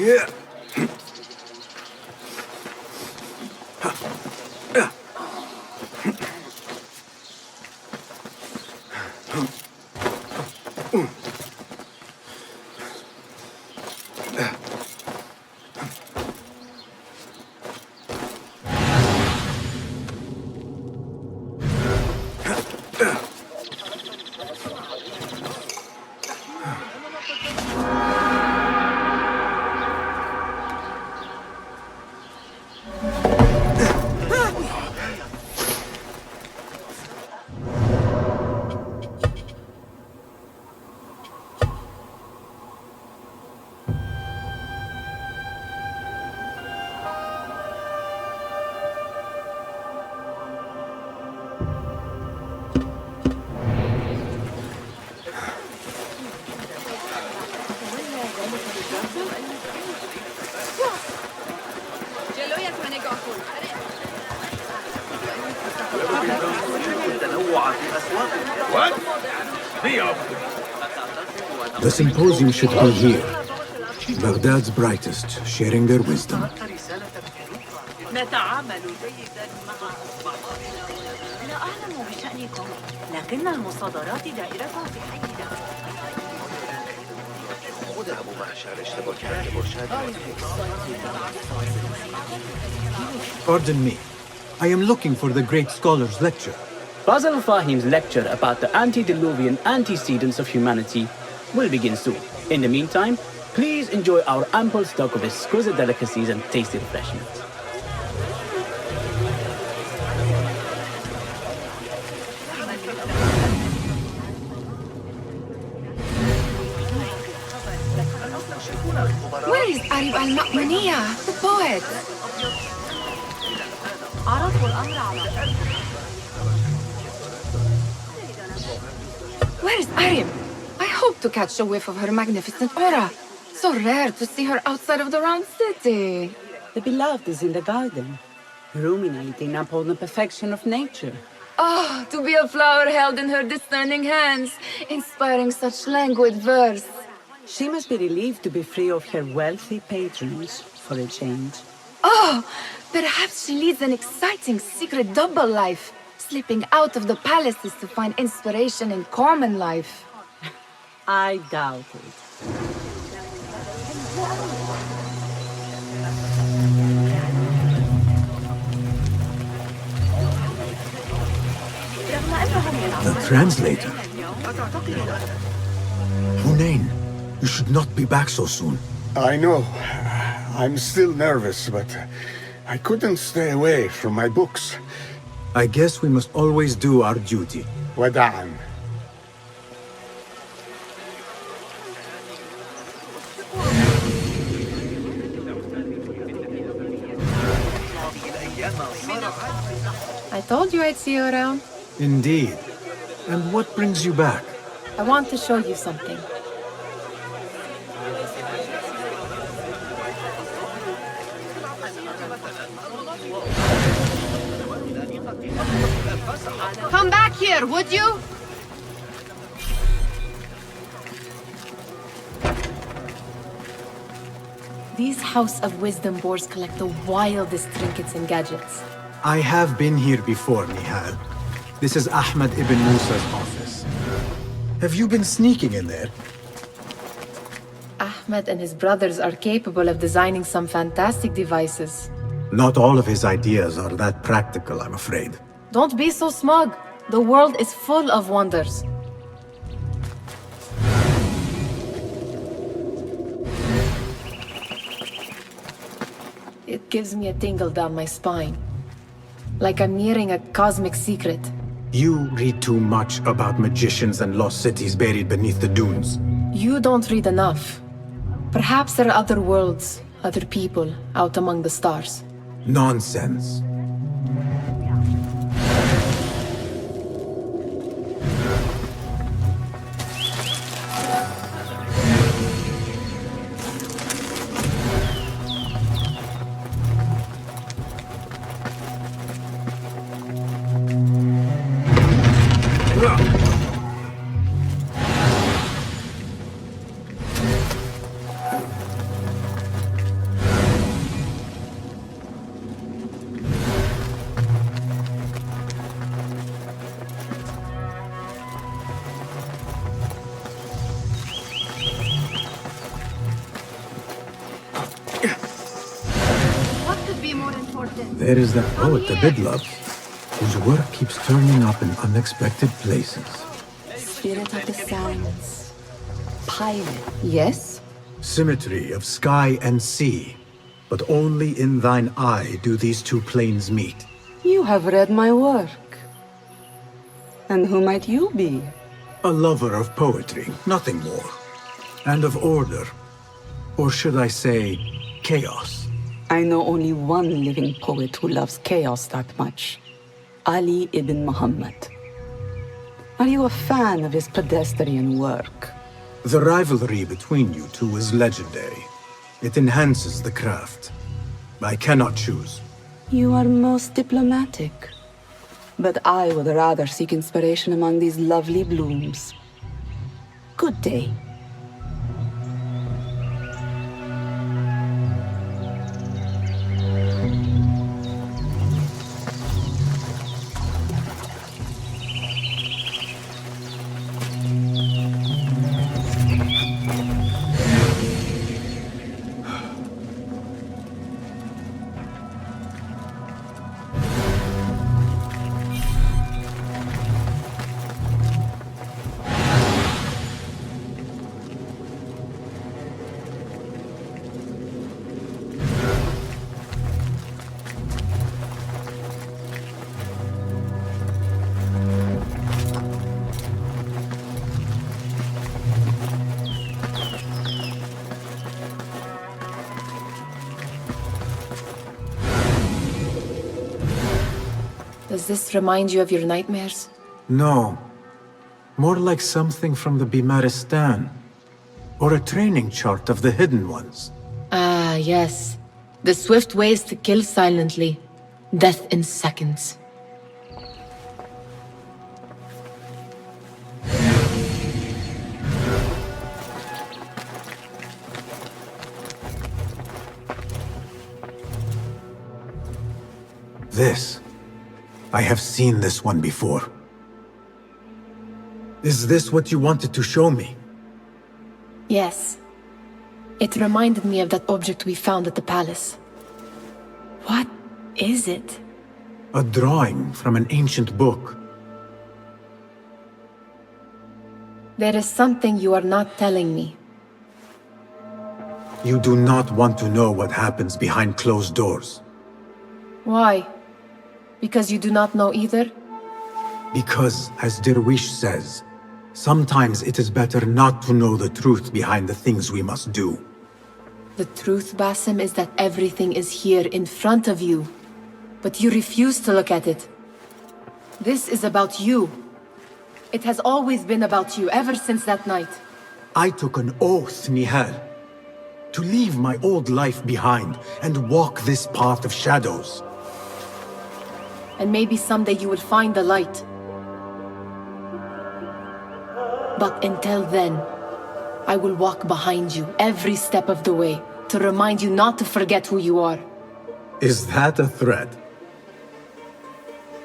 Yeah. What? The symposium should be here. Baghdad's brightest, sharing their wisdom. نتعامل جيدا مع لا أعلم بشأنكم، لكن المصادرات دائرة في حينا. Pardon me. I am looking for the great scholar's lecture. Basil Fahim's lecture about the antediluvian antecedents of humanity will begin soon. In the meantime, please enjoy our ample stock of exquisite delicacies and tasty refreshments. Where is Arib al-Ma'muniya, the poet? Where is Arib? I hope to catch a whiff of her magnificent aura. So rare to see her outside of the round city. The beloved is in the garden, ruminating upon the perfection of nature. Oh, to be a flower held in her discerning hands, inspiring such languid verse. She must be relieved to be free of her wealthy patrons for a change. Oh, perhaps she leads an exciting secret double life, slipping out of the palaces to find inspiration in common life. I doubt it. The translator. Hunain, you should not be back so soon. I know. I'm still nervous, but I couldn't stay away from my books. I guess we must always do our duty. وداعاً. I told you I'd see you around. Indeed. And what brings you back? I want to show you something. Come back here, would you? These House of Wisdom boards collect the wildest trinkets and gadgets. I have been here before, Nihal. This is Ahmed ibn Musa's office. Have you been sneaking in there? Ahmed and his brothers are capable of designing some fantastic devices. Not all of his ideas are that practical, I'm afraid. Don't be so smug. The world is full of wonders. It gives me a tingle down my spine. Like I'm nearing a cosmic secret. You read too much about magicians and lost cities buried beneath the dunes. You don't read enough. Perhaps there are other worlds, other people, out among the stars. Nonsense. there is that poet the bid loves, whose work keeps turning up in unexpected places. Spirit of the sands. Pirate. Yes? Symmetry of sky and sea, but only in thine eye do these two planes meet. You have read my work. And who might you be? A lover of poetry, nothing more. And of order. Or should I say, chaos. I know only one living poet who loves chaos that much. Ali ibn Muhammad. Are you a fan of his pedestrian work? The rivalry between you two is legendary. It enhances the craft. I cannot choose. You are most diplomatic. But I would rather seek inspiration among these lovely blooms. Good day. Does this remind you of your nightmares? No. More like something from the Bimaristan. Or a training chart of the Hidden Ones. Ah, yes. The swift ways to kill silently. Death in seconds. This. I have seen this one before. Is this what you wanted to show me? Yes. It reminded me of that object we found at the palace. What is it? A drawing from an ancient book. There is something you are not telling me. You do not want to know what happens behind closed doors. Why? Because you do not know either? Because, as Derwish says, sometimes it is better not to know the truth behind the things we must do. The truth, Basim, is that everything is here in front of you. But you refuse to look at it. This is about you. It has always been about you, ever since that night. I took an oath, Nihal, to leave my old life behind and walk this path of shadows. And maybe someday you will find the light. But until then, I will walk behind you every step of the way to remind you not to forget who you are. Is that a threat?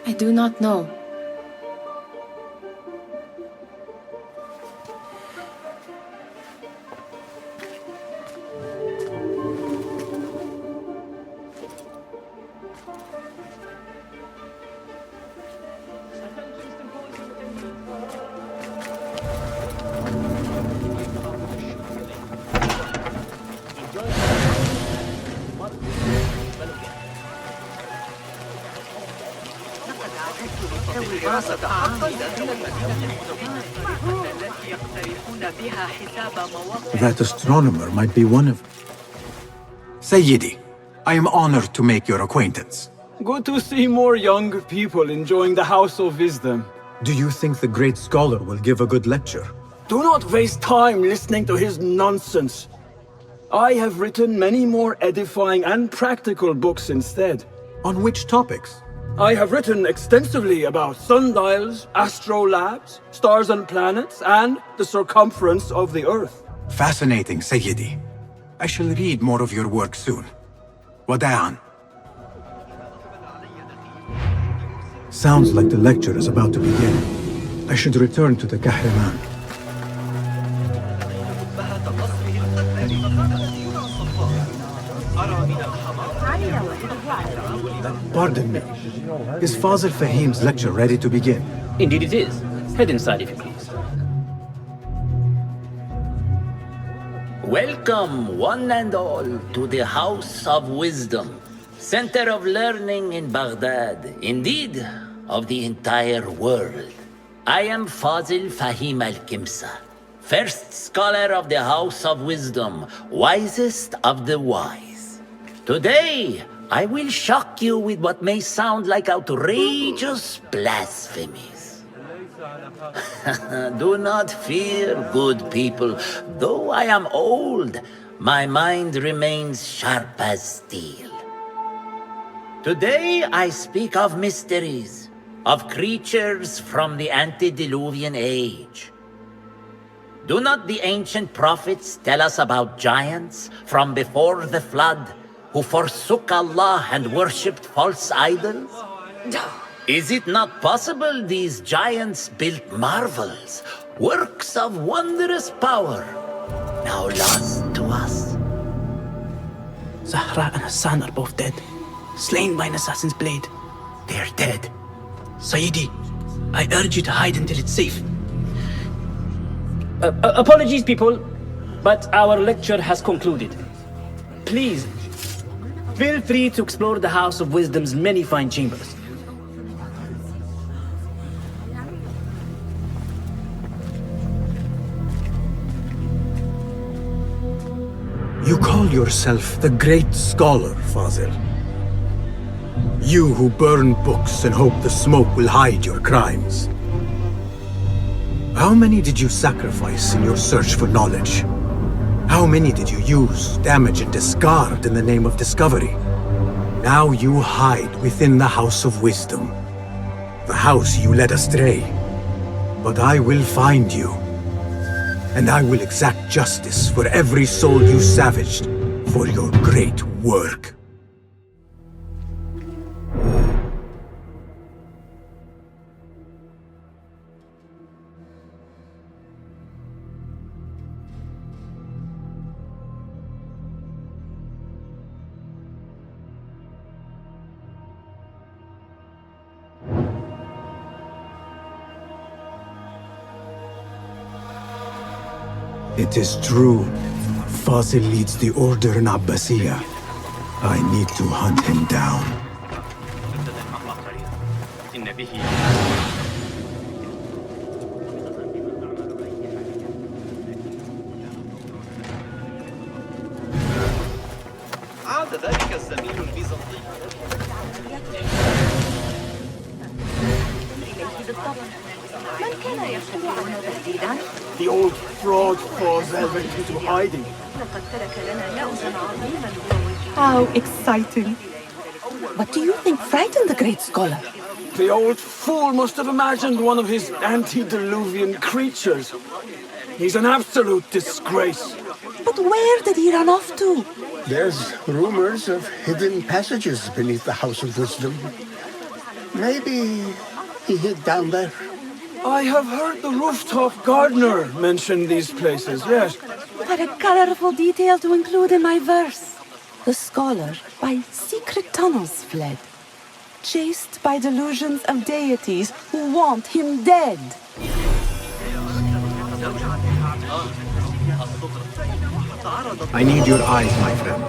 I do not know. That astronomer might be one of... Sayyidi, I am honored to make your acquaintance. Good to see more young people enjoying the House of Wisdom. Do you think the great scholar will give a good lecture? Do not waste time listening to his nonsense. I have written many more edifying and practical books instead. On which topics? I have written extensively about sundials, astrolabes, stars and planets, and the circumference of the Earth. Fascinating, Sayyidi. I shall read more of your work soon. Wada'an. Sounds like the lecture is about to begin. I should return to the Kahraman. Pardon me. Is Fazil Fahim's lecture ready to begin? Indeed it is. Head inside if you please. Welcome, one and all, to the House of Wisdom, center of learning in Baghdad, indeed, of the entire world. I am Fazil Fahim al-Kimsa, first scholar of the House of Wisdom, wisest of the wise. Today, I will shock you with what may sound like outrageous blasphemies. Do not fear, good people. Though I am old, my mind remains sharp as steel. Today I speak of mysteries, of creatures from the antediluvian age. Do not the ancient prophets tell us about giants from before the flood who forsook Allah and worshipped false idols? Is it not possible these giants built marvels, works of wondrous power, now lost to us? Zahra and Hassan are both dead, slain by an assassin's blade. They're dead. Sayyidi, I urge you to hide until it's safe. Apologies, people, but our lecture has concluded. Please, feel free to explore the House of Wisdom's many fine chambers. You call yourself the great scholar, Fazil. You who burn books and hope the smoke will hide your crimes. How many did you sacrifice in your search for knowledge? How many did you use, damage, and discard in the name of discovery? Now you hide within the House of Wisdom. The house you led astray. But I will find you. And I will exact justice for every soul you savaged for your great work. It is true. Fazil leads the order in Abbasiyah. I need to hunt him down. عاد ذلك الزميل البيزنطي. من كان يسأل عنه تحديداً؟ The old fraud Fazil went into hiding. لقد ترك لنا لغزاً عظيماً هو How exciting. What do you think frightened the great scholar? The old fool must have imagined one of his antediluvian creatures. He's an absolute disgrace. But where did he run off to? There's rumors of hidden passages beneath the House of Wisdom. Maybe he hid down there. I have heard the rooftop gardener mention these places, yes. What a colorful detail to include in my verse. The scholar by secret tunnels fled, chased by delusions of deities who want him dead. I need your eyes, my friend.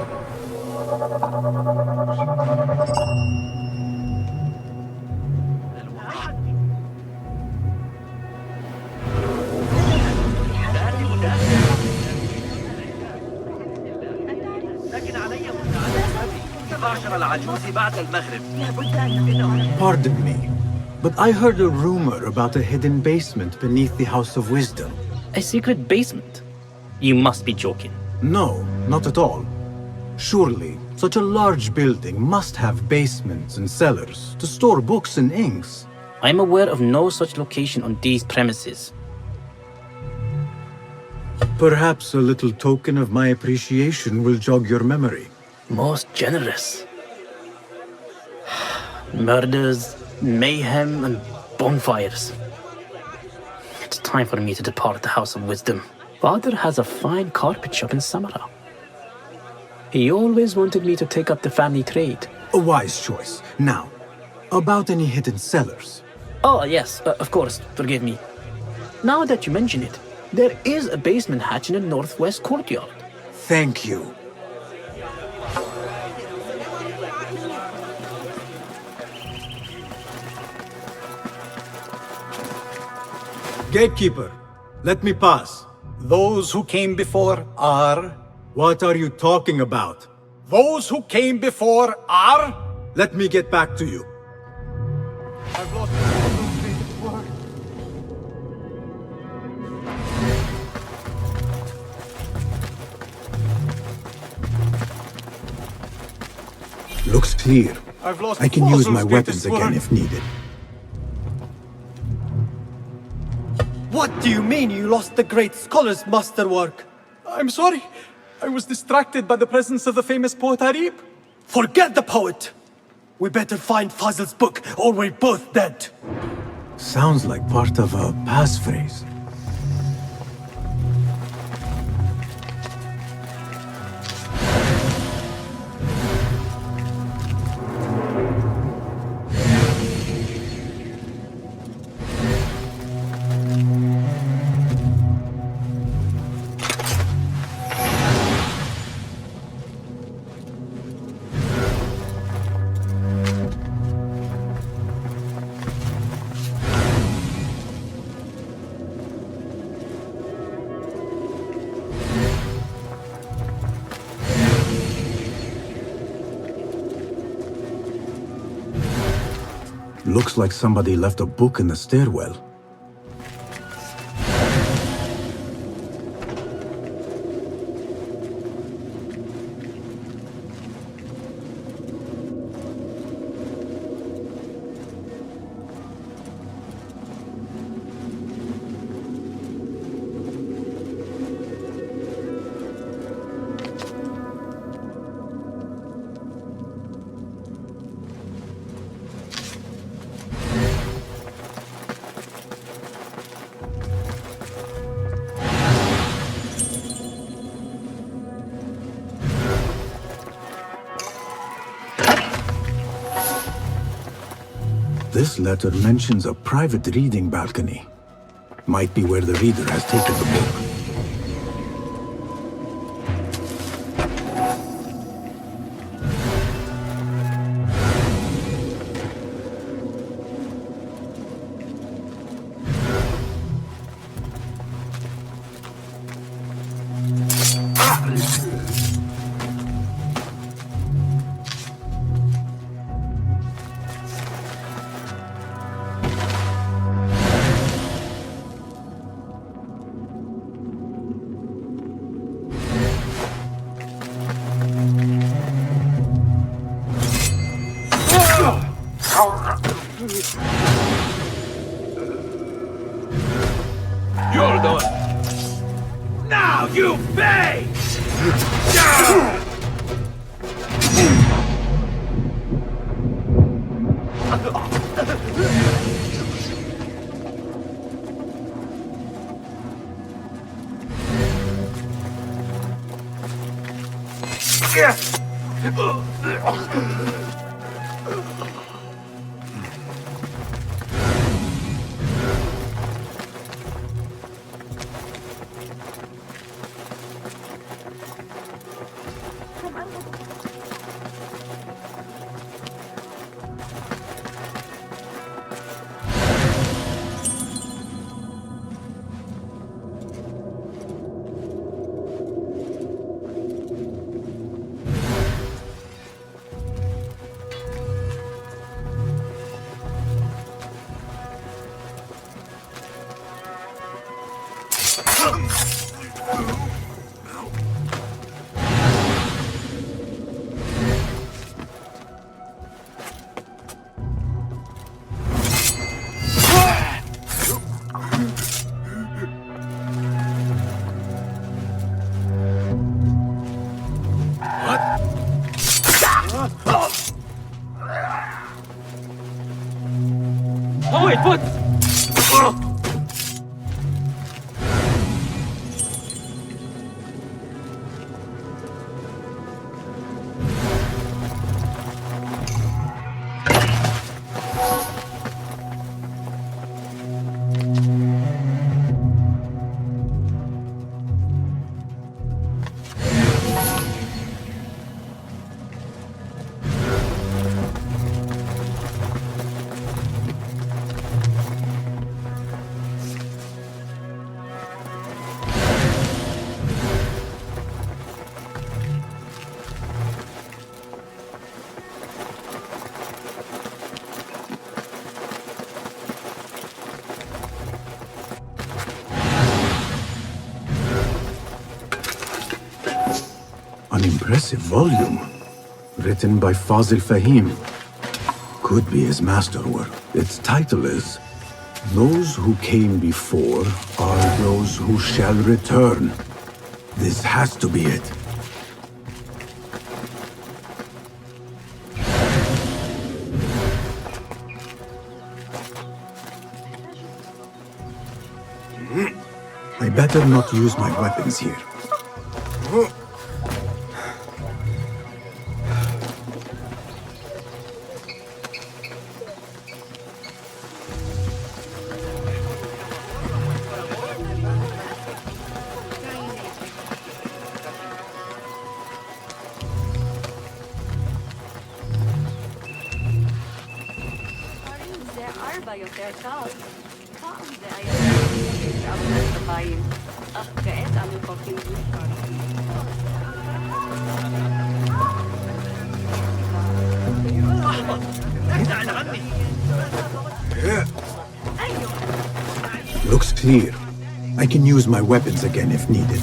Pardon me, but I heard a rumor about a hidden basement beneath the House of Wisdom. A secret basement? You must be joking. No, not at all. Surely, such a large building must have basements and cellars to store books and inks. I'm aware of no such location on these premises. Perhaps a little token of my appreciation will jog your memory. Most generous. Murders, mayhem, and bonfires. It's time for me to depart the House of Wisdom. Father has a fine carpet shop in Samara. He always wanted me to take up the family trade. A wise choice. Now, about any hidden cellars. Oh, yes, of course, forgive me. Now that you mention it, there is a basement hatch in the northwest courtyard. Thank you. Gatekeeper, let me pass. Those who came before are... What are you talking about? Those who came before are... Let me get back to you. I've lost word. Looks clear. I've lost I can use my Fossil's weapons greatest again word. if needed. What do you mean you lost the great scholar's masterwork? I'm sorry. I was distracted by the presence of the famous poet Harib. Forget the poet! We better find Fazil's book, or we're both dead. Sounds like part of a passphrase. Looks like somebody left a book in the stairwell. This letter mentions a private reading balcony. Might be where the reader has taken the book. You're the one. Now you pay! Oh wait, what? impressive volume. Written by Fazil Fahim. Could be his masterwork. Its title is Those Who Came Before Are Those Who Shall Return. This has to be it. I better not use my weapons here. Looks clear. I can use my weapons again if needed.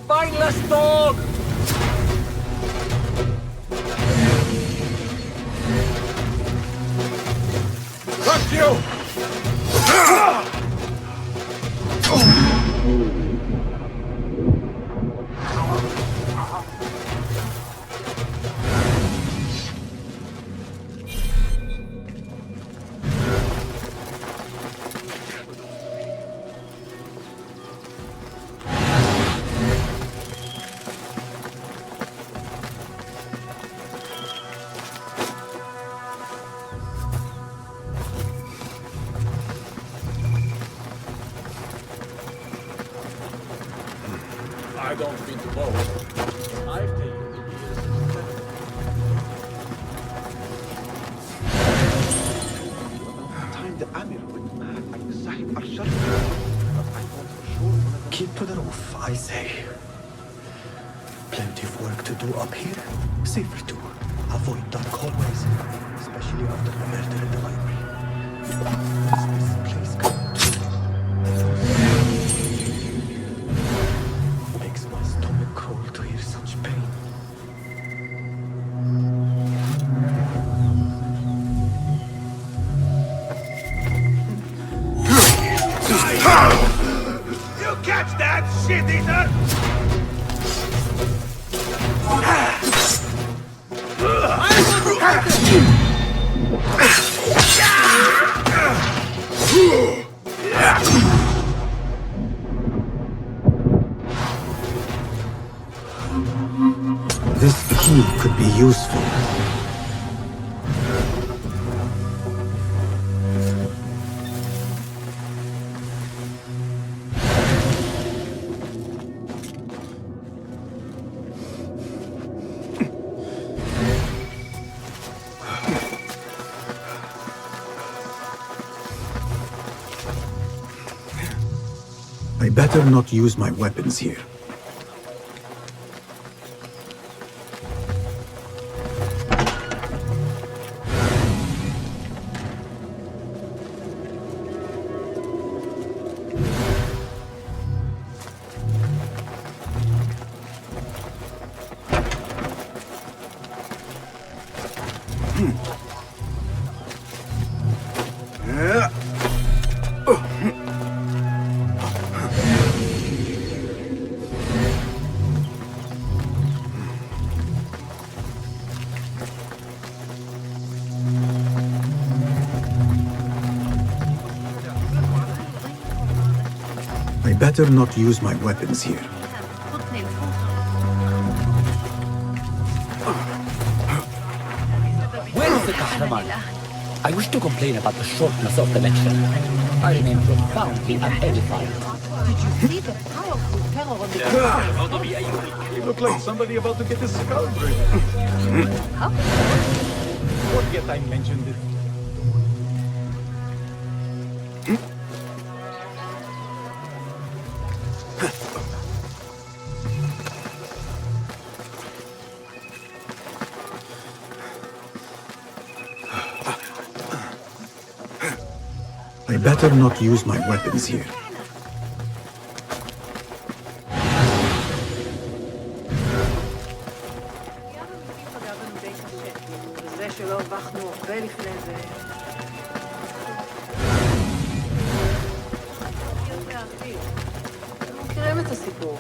Spineless dog! Got you! I don't mean to boast. I've taken the years. Time the Amir went mad and Sahib Arshad. But I thought for sure. Keep to the roof, I say. Plenty of work to do up here. Safer too. Avoid dark hallways, especially after the murder in the library. What's this place come to? Makes my stomach crawl to hear such pain. You catch that, shit eater! This key could be useful. I better not use my weapons here. better not use my weapons here. Where is the Kahraman? I wish to complain about the shortness of the lecture. I remain profoundly unedified. Did you see the powerful terror on the You look like somebody about to get his skull broken. Forget I mentioned it. I better not use my weapons here. מכירים את הסיפור.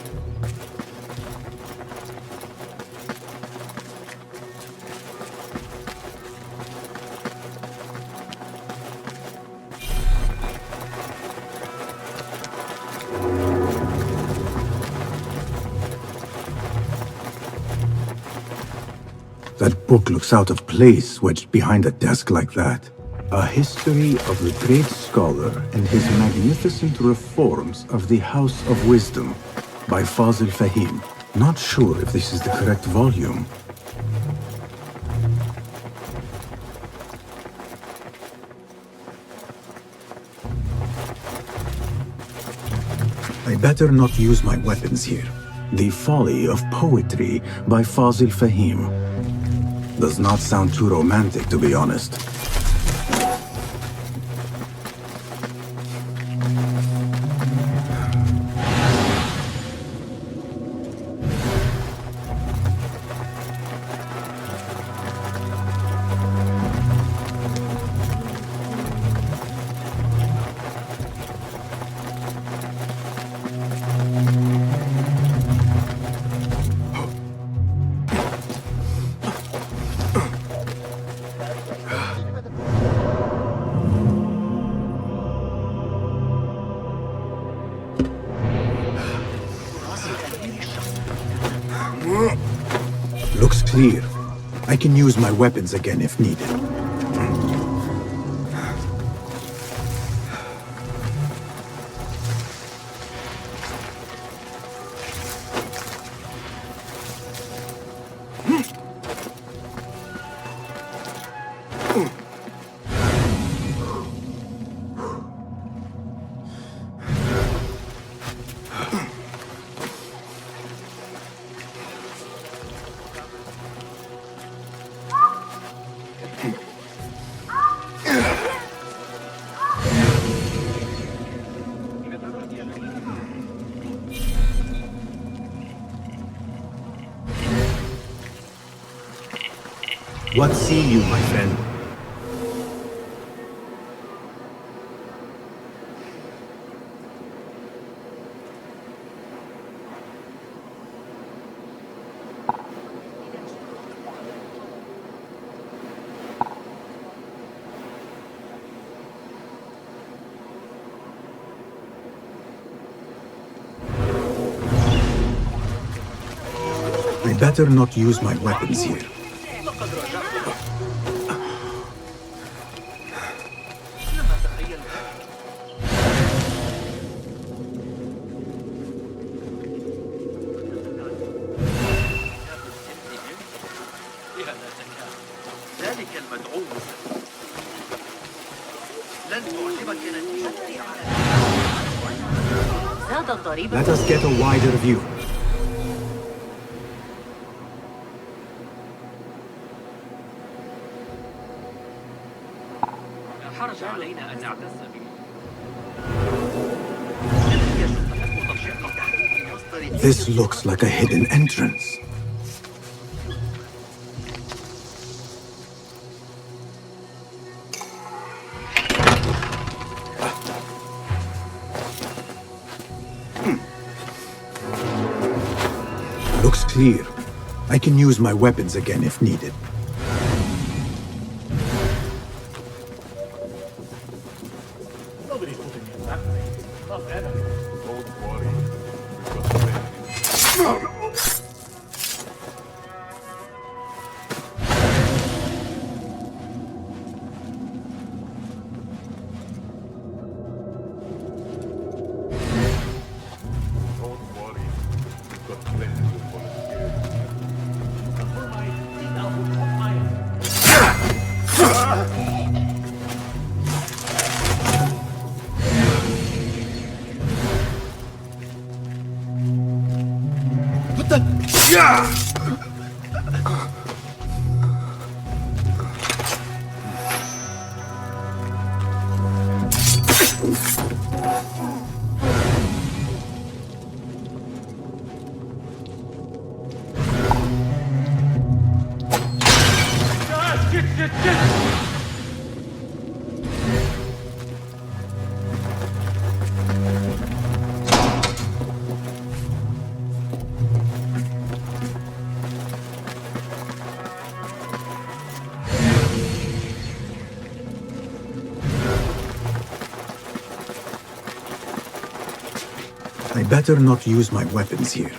That book looks out of place wedged behind a desk like that. A history of the great scholar and his magnificent reforms of the House of Wisdom by Fazil Fahim. Not sure if this is the correct volume. I better not use my weapons here. The Folly of Poetry by Fazil Fahim. Does not sound too romantic, to be honest. Looks clear. I can use my weapons again if needed. What see you, my friend? I better not use my weapons here. Let us get a wider view. This looks like a hidden entrance. Looks clear. I can use my weapons again if needed. Nobody's putting me in that way. Not ever. Old boy. I better not use my weapons here.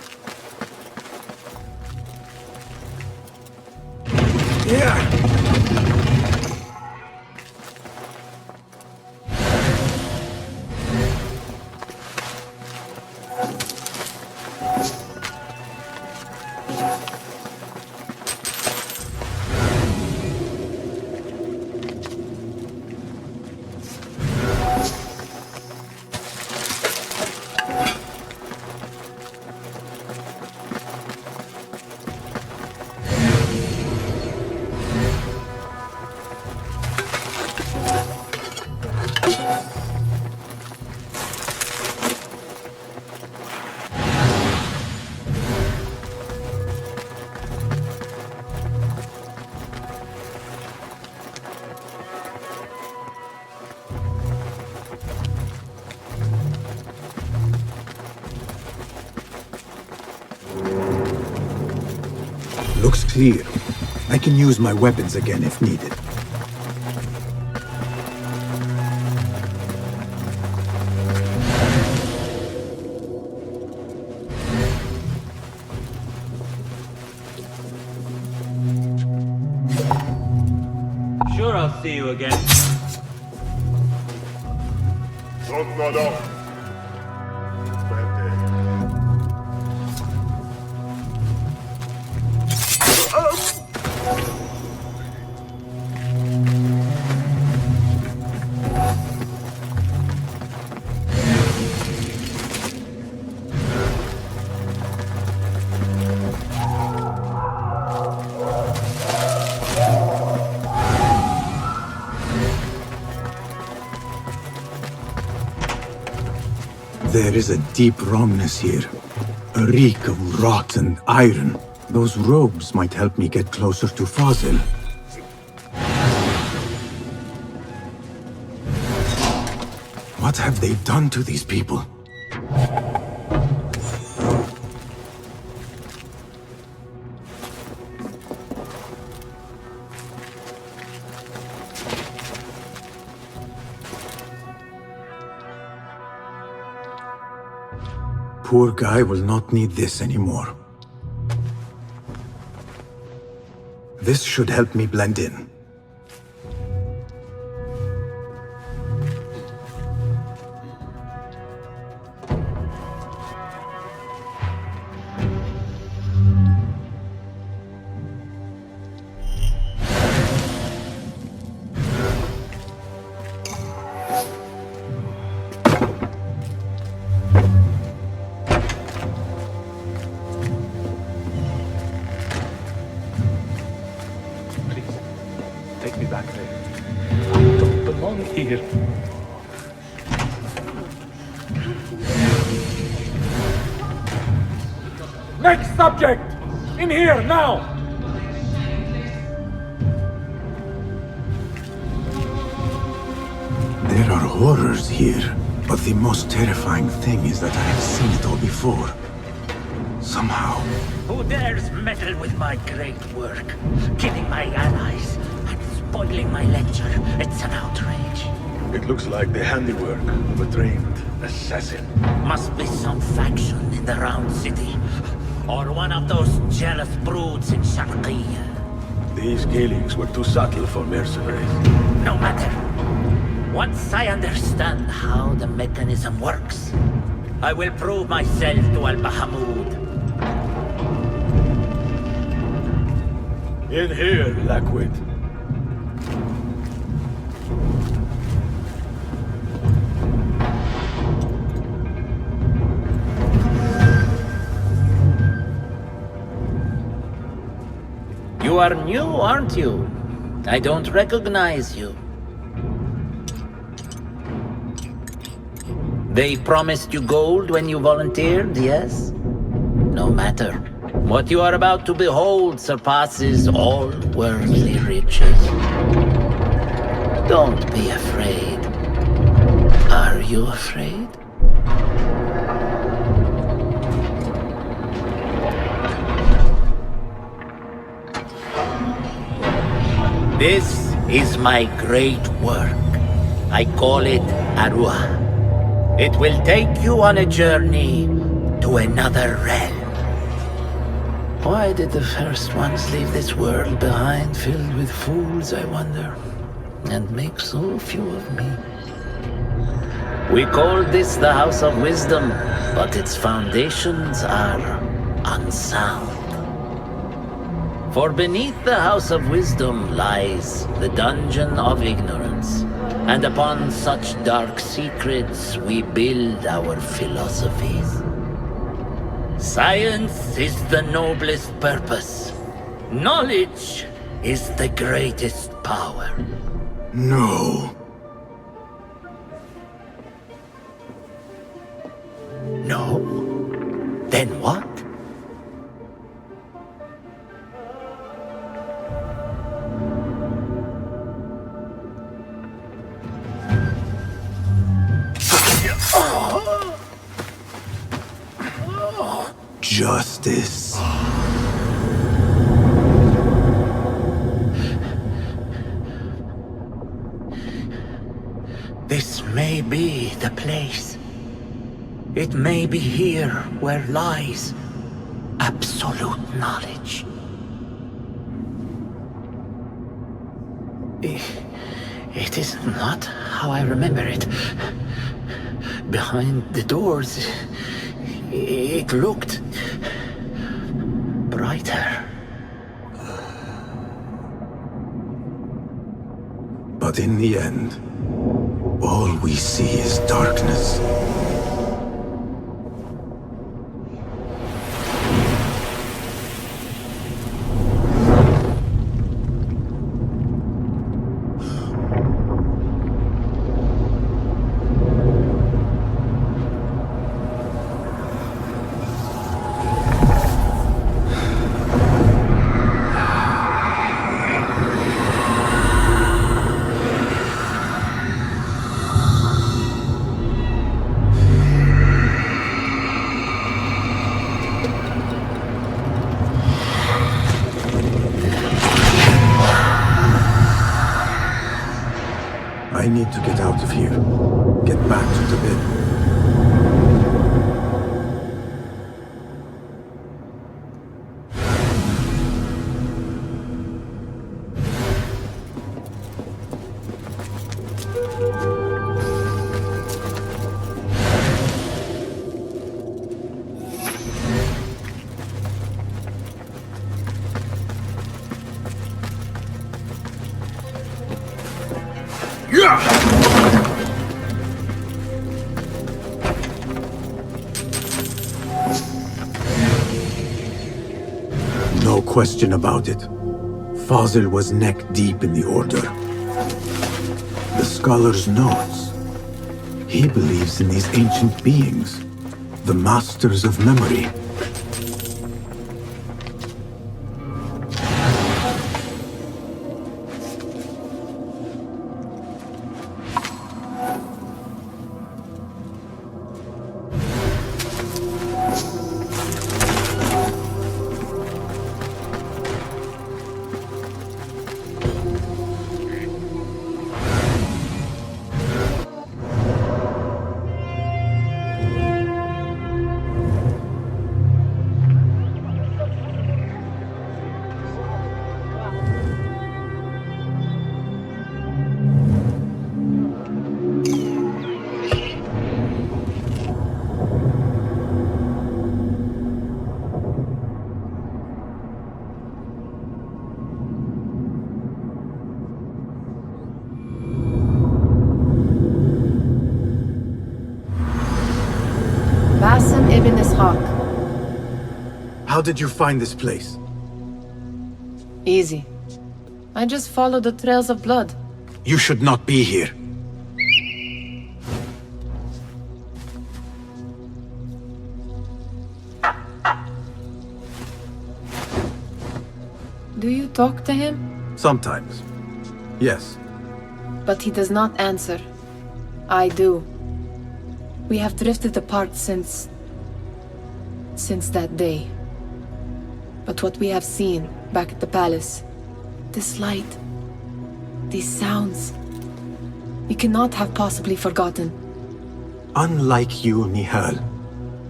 Looks clear. I can use my weapons again if needed. Sure, I'll see you again. There is a deep wrongness here. A reek of rot and iron. Those robes might help me get closer to Fazil. What have they done to these people? Poor guy will not need this anymore. This should help me blend in. Take me back there. I don't belong here. Next subject! In here, now! There are horrors here, but the most terrifying thing is that I have seen it all before. Somehow. Who dares meddle with my great work? Killing my allies and spoiling my lecture. It's an outrage. It looks like the handiwork of a trained assassin. Must be some faction in the Round City. Or one of those jealous broods in Sharqiyya. These killings were too subtle for mercenaries. No matter. Once I understand how the mechanism works, I will prove myself to Al-Bahamud. In here, Lackwit. You are new, aren't you? I don't recognize you. They promised you gold when you volunteered, yes? No matter. What you are about to behold surpasses all worldly riches. Don't be afraid. Are you afraid? This is my great work. I call it Arua. It will take you on a journey to another realm. Why did the first ones leave this world behind, filled with fools, I wonder, and make so few of me? We call this the House of Wisdom, but its foundations are unsound. For beneath the House of Wisdom lies the Dungeon of Ignorance, and upon such dark secrets we build our philosophies. Science is the noblest purpose. Knowledge is the greatest power. No. No? Then what? Justice. This may be the place. It may be here where lies absolute knowledge. It is not how I remember it. Behind the doors, it looked brighter. But in the end, all we see is darkness. I need to get out of here. Get back to the bed. No question about it. Fazil was neck deep in the Order. The scholar's notes. He believes in these ancient beings, the masters of memory. Basim ibn Ishaq. How did you find this place? Easy. I just follow the trails of blood. You should not be here. Do you talk to him? Sometimes. Yes. But he does not answer. I do. We have drifted apart since that day. But what we have seen back at the palace, this light, these sounds, we cannot have possibly forgotten. Unlike you, Nihal,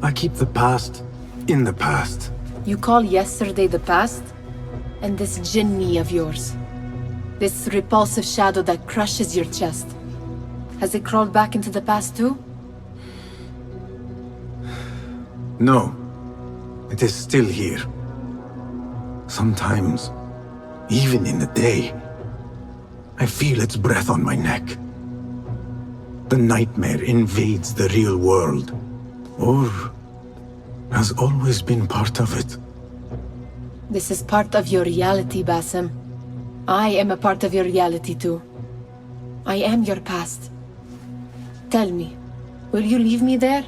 I keep the past in the past. You call yesterday the past? And this Jinni of yours, this repulsive shadow that crushes your chest, has it crawled back into the past too? No. It is still here. Sometimes, even in the day, I feel its breath on my neck. The nightmare invades the real world, or has always been part of it. This is part of your reality, Basim. I am a part of your reality too. I am your past. Tell me, will you leave me there?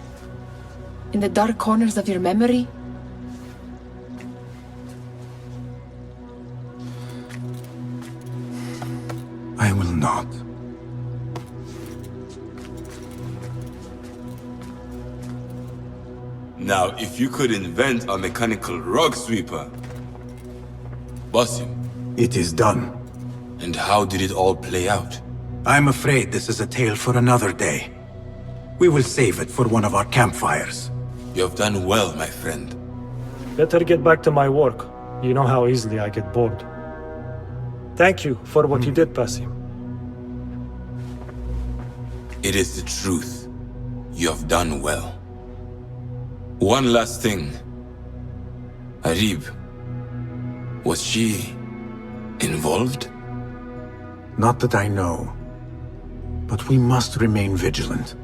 In the dark corners of your memory? I will not. Now, if you could invent a mechanical rug sweeper. Basim. It is done. And how did it all play out? I'm afraid this is a tale for another day. We will save it for one of our campfires. You have done well, my friend. Better get back to my work. You know how easily I get bored. Thank you for what you did, Basim. It is the truth. You have done well. One last thing. Arib. Was she involved? Not that I know. But we must remain vigilant.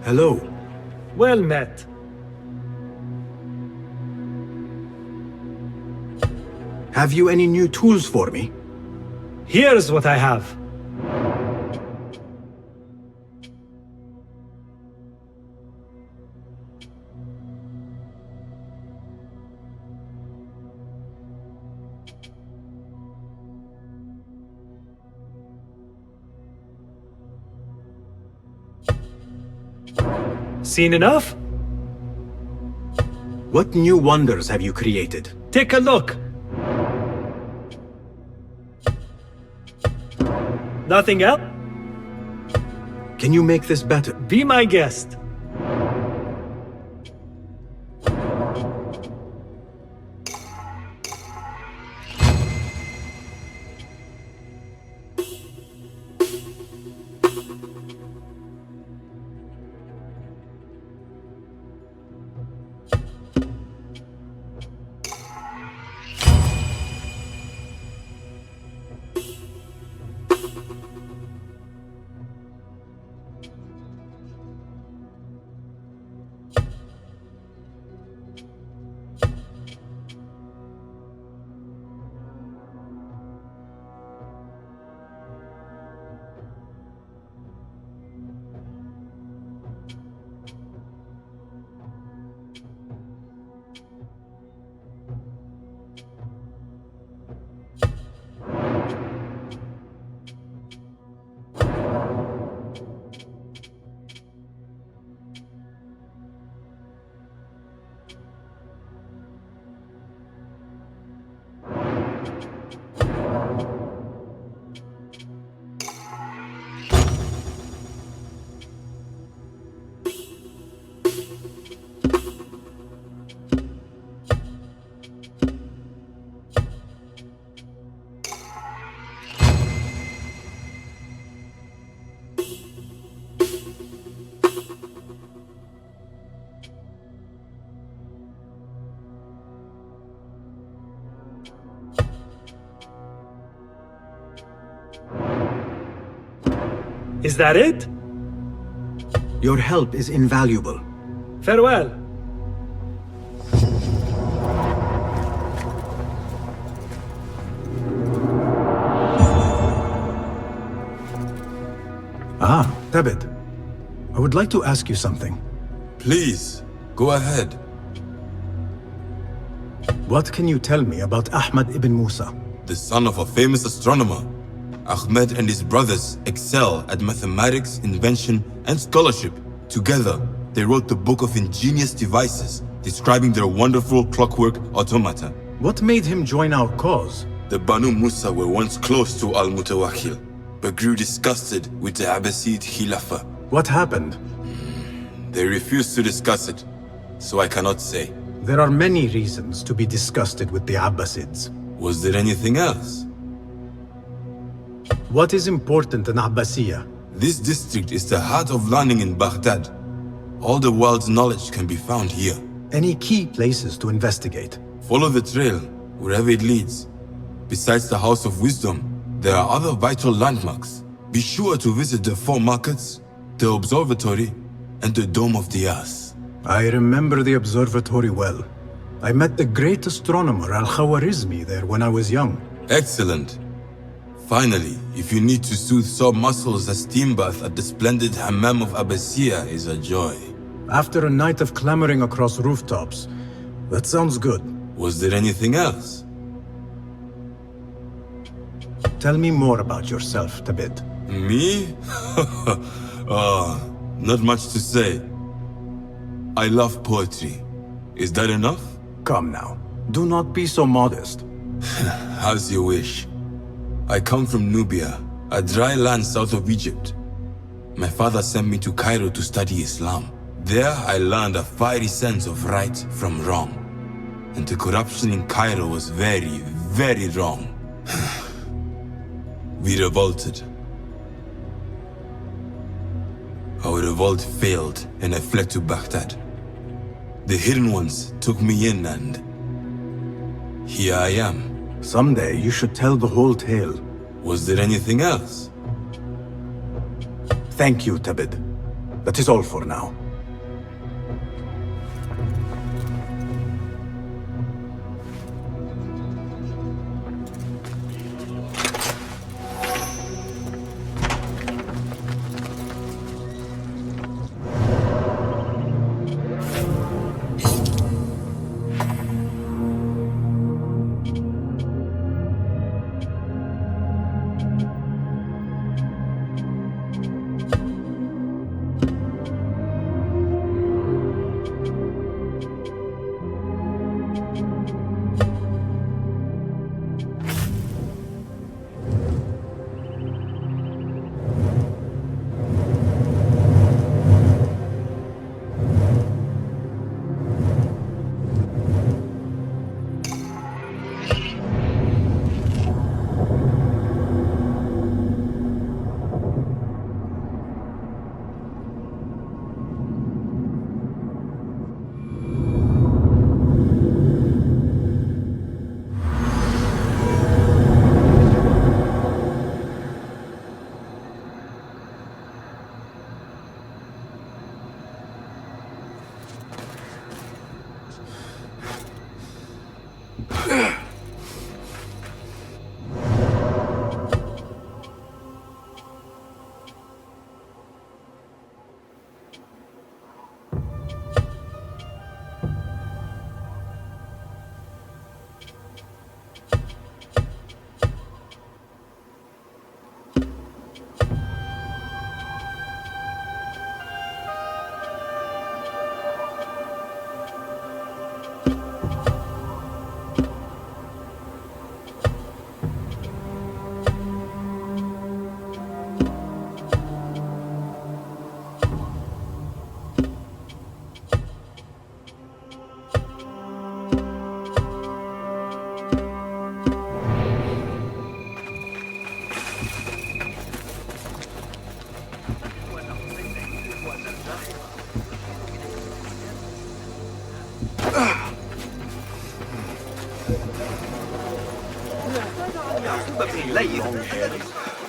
Hello. Well met. Have you any new tools for me? Here's what I have. Seen enough? What new wonders have you created? Take a look. Nothing else? Can you make this better? Be my guest. Is that it? Your help is invaluable. Farewell. Ah, Thabit. I would like to ask you something. Please, go ahead. What can you tell me about Ahmad ibn Musa? The son of a famous astronomer. Ahmed and his brothers excel at mathematics, invention, and scholarship. Together, they wrote the book of ingenious devices, describing their wonderful clockwork automata. What made him join our cause? The Banu Musa were once close to Al-Mutawakkil, but grew disgusted with the Abbasid Khilafah. What happened? They refused to discuss it, so I cannot say. There are many reasons to be disgusted with the Abbasids. Was there anything else? What is important in Abbasiyya? This district is the heart of learning in Baghdad. All the world's knowledge can be found here. Any key places to investigate? Follow the trail, wherever it leads. Besides the House of Wisdom, there are other vital landmarks. Be sure to visit the 4 markets, the observatory, and the Dome of the Ass. I remember the observatory well. I met the great astronomer Al-Khawarizmi there when I was young. Excellent. Finally, if you need to soothe sore muscles, a steam bath at the splendid Hammam of Abbasiyya is a joy. After a night of clambering across rooftops, that sounds good. Was there anything else? Tell me more about yourself, Thabit. Me? Not much to say. I love poetry. Is that enough? Come now. Do not be so modest. As you wish. I come from Nubia, a dry land south of Egypt. My father sent me to Cairo to study Islam. There I learned a fiery sense of right from wrong. And the corruption in Cairo was very, very wrong. We revolted. Our revolt failed and I fled to Baghdad. The hidden ones took me in and here I am. Someday you should tell the whole tale. Was there anything else? Thank you, Thabit. That is all for now.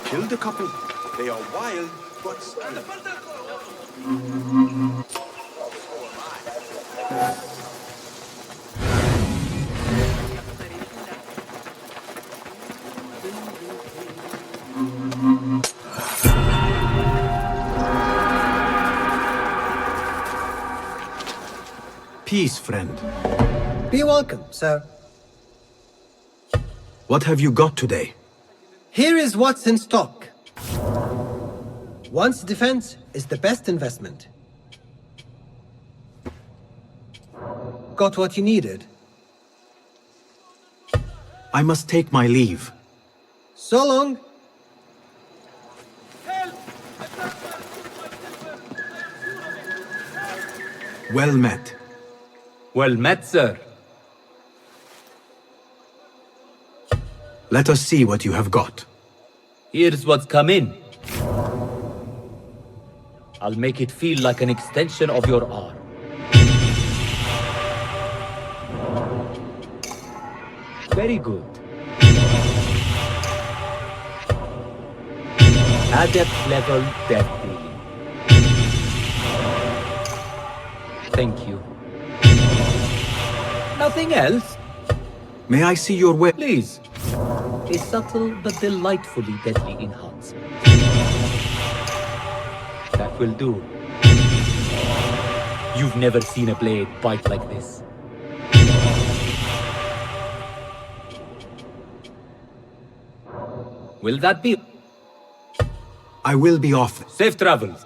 Killed a couple. They are wild, Peace, friend. Be welcome, sir. What have you got today? Here is what's in stock. One's defense is the best investment. Got what you needed? I must take my leave. So long. Well met. Well met, sir. Let us see what you have got. Here's what's come in. I'll make it feel like an extension of your arm. Very good. Adept level death dealing. Thank you. Nothing else? May I see your weapon? Please. A subtle but delightfully deadly enhancement. That will do. You've never seen a blade bite like this. Will that be? I will be off. Safe travels.